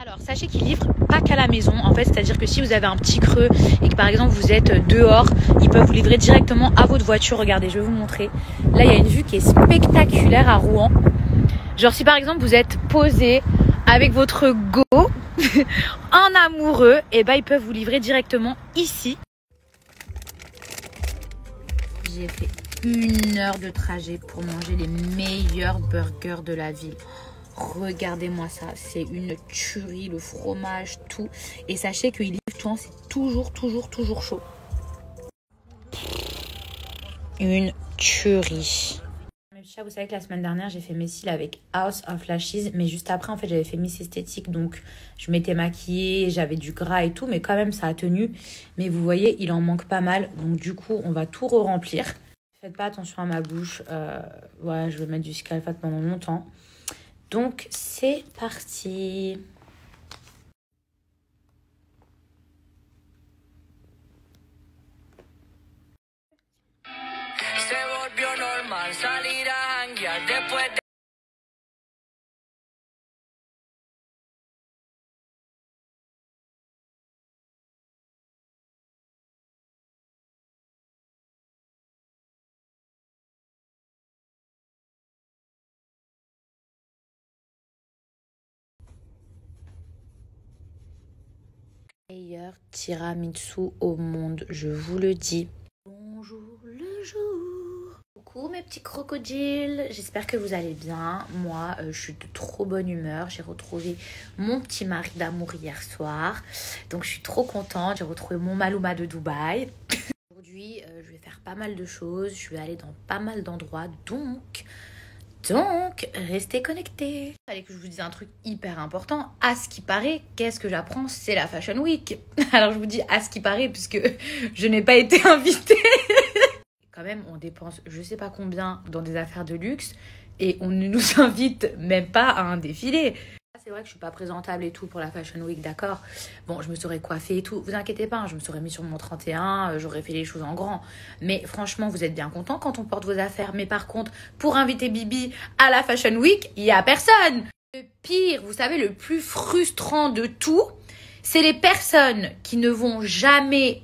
Alors sachez qu'il livre pas qu'à la maison en fait, c'est-à-dire que si vous avez un petit creux et que par exemple vous êtes dehors, ils peuvent vous livrer directement à votre voiture. Regardez, je vais vous montrer. Là il y a une vue qui est spectaculaire à Rouen. Genre si par exemple vous êtes posé avec votre go en amoureux, et ben ils peuvent vous livrer directement ici. J'ai fait 1 heure de trajet pour manger les meilleurs burgers de la ville. Regardez-moi ça, c'est une tuerie, le fromage, tout. Et sachez qu'il livre tout, c'est toujours chaud. Une tuerie. Vous savez que la semaine dernière, j'ai fait mes cils avec House of Lashes. Mais juste après, en fait, j'avais fait Miss Esthétique. Donc, je m'étais maquillée, j'avais du gras et tout. Mais quand même, ça a tenu. Mais vous voyez, il en manque pas mal. Donc, du coup, on va tout re-remplir. Faites pas attention à ma bouche. Ouais, je vais mettre du Scalfat pendant longtemps. Donc, c'est parti. Meilleur tiramisu au monde, je vous le dis. Bonjour le jour. Coucou mes petits crocodiles, j'espère que vous allez bien. Moi, je suis de trop bonne humeur. J'ai retrouvé mon petit mari d'amour hier soir. Donc, je suis trop contente. J'ai retrouvé mon Malouma de Dubaï. Aujourd'hui, je vais faire pas mal de choses. Je vais aller dans pas mal d'endroits. Donc, restez connectés. Il fallait que je vous dise un truc hyper important. À ce qui paraît, qu'est-ce que j'apprends? C'est la Fashion Week. Alors, je vous dis à ce qui paraît, puisque je n'ai pas été invitée. Quand même, on dépense je sais pas combien dans des affaires de luxe et on ne nous invite même pas à un défilé. C'est vrai que je suis pas présentable et tout pour la Fashion Week, d'accord. Bon, je me serais coiffée et tout. Vous inquiétez pas, je me serais mis sur mon 31, j'aurais fait les choses en grand. Mais franchement, vous êtes bien contents quand on porte vos affaires. Mais par contre, pour inviter Bibi à la Fashion Week, il y a personne. Le pire, vous savez, le plus frustrant de tout, c'est les personnes qui ne vont jamais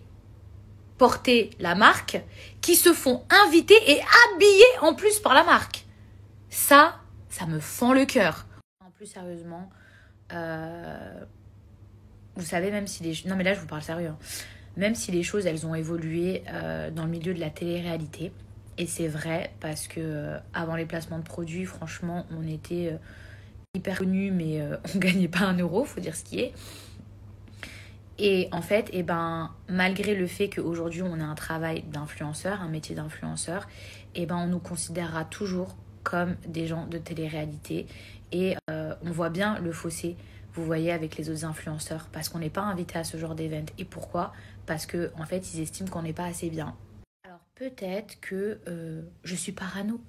porter la marque, qui se font inviter et habiller en plus par la marque. Ça me fend le cœur. En plus, sérieusement, vous savez, même si les... Non, mais là, je vous parle sérieux. Hein. Même si les choses, elles ont évolué dans le milieu de la télé-réalité. Et c'est vrai, parce que avant les placements de produits, franchement, on était hyper connus, mais on gagnait pas 1 euro, faut dire ce qui est. Et en fait, malgré le fait qu'aujourd'hui, on a un travail d'influenceur, un métier d'influenceur, on nous considérera toujours comme des gens de télé-réalité. Et on voit bien le fossé, vous voyez, avec les autres influenceurs, parce qu'on n'est pas invité à ce genre d'événement. Et pourquoi? Parce qu'en fait, ils estiment qu'on n'est pas assez bien. Alors peut-être que je suis parano.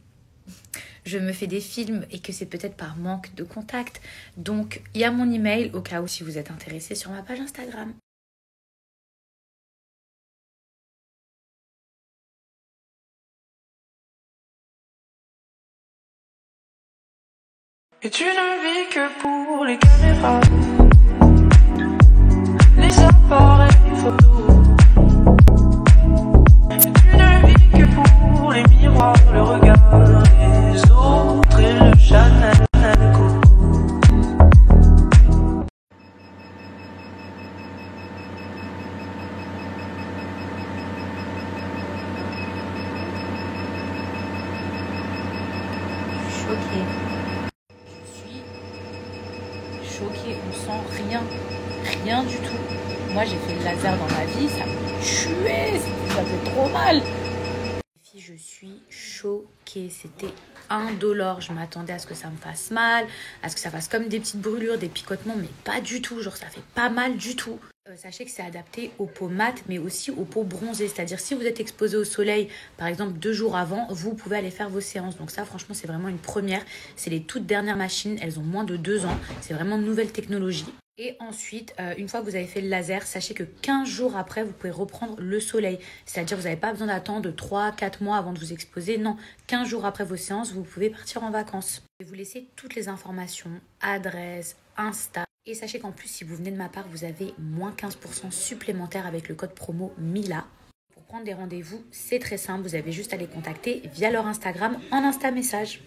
Je me fais des films et que c'est peut-être par manque de contact. Donc, il y a mon email au cas où si vous êtes intéressé sur ma page Instagram. Et tu ne vis que pour les caméras, les appareils photos. Et tu ne vis que pour les miroirs, le regard des autres et le Chanel Coco. Choquée, on sent rien du tout. Moi j'ai fait le laser dans ma vie, ça me tuait, ça fait trop mal. Les filles, je suis choquée, c'était indolore, je m'attendais à ce que ça me fasse mal, à ce que ça fasse comme des petites brûlures, des picotements, mais pas du tout, genre ça fait pas mal du tout. Sachez que c'est adapté aux peaux mates, mais aussi aux peaux bronzées. C'est-à-dire, si vous êtes exposé au soleil, par exemple 2 jours avant, vous pouvez aller faire vos séances. Donc ça, franchement, c'est vraiment une première. C'est les toutes dernières machines. Elles ont moins de 2 ans. C'est vraiment une nouvelle technologie. Et ensuite, une fois que vous avez fait le laser, sachez que 15 jours après, vous pouvez reprendre le soleil. C'est-à-dire, vous n'avez pas besoin d'attendre 3-4 mois avant de vous exposer. Non, 15 jours après vos séances, vous pouvez partir en vacances. Je vais vous laisser toutes les informations, adresse, Insta, Et sachez qu'en plus, si vous venez de ma part, vous avez moins 15% supplémentaire avec le code promo MILA. Pour prendre des rendez-vous, c'est très simple, vous avez juste à les contacter via leur Instagram en Insta message.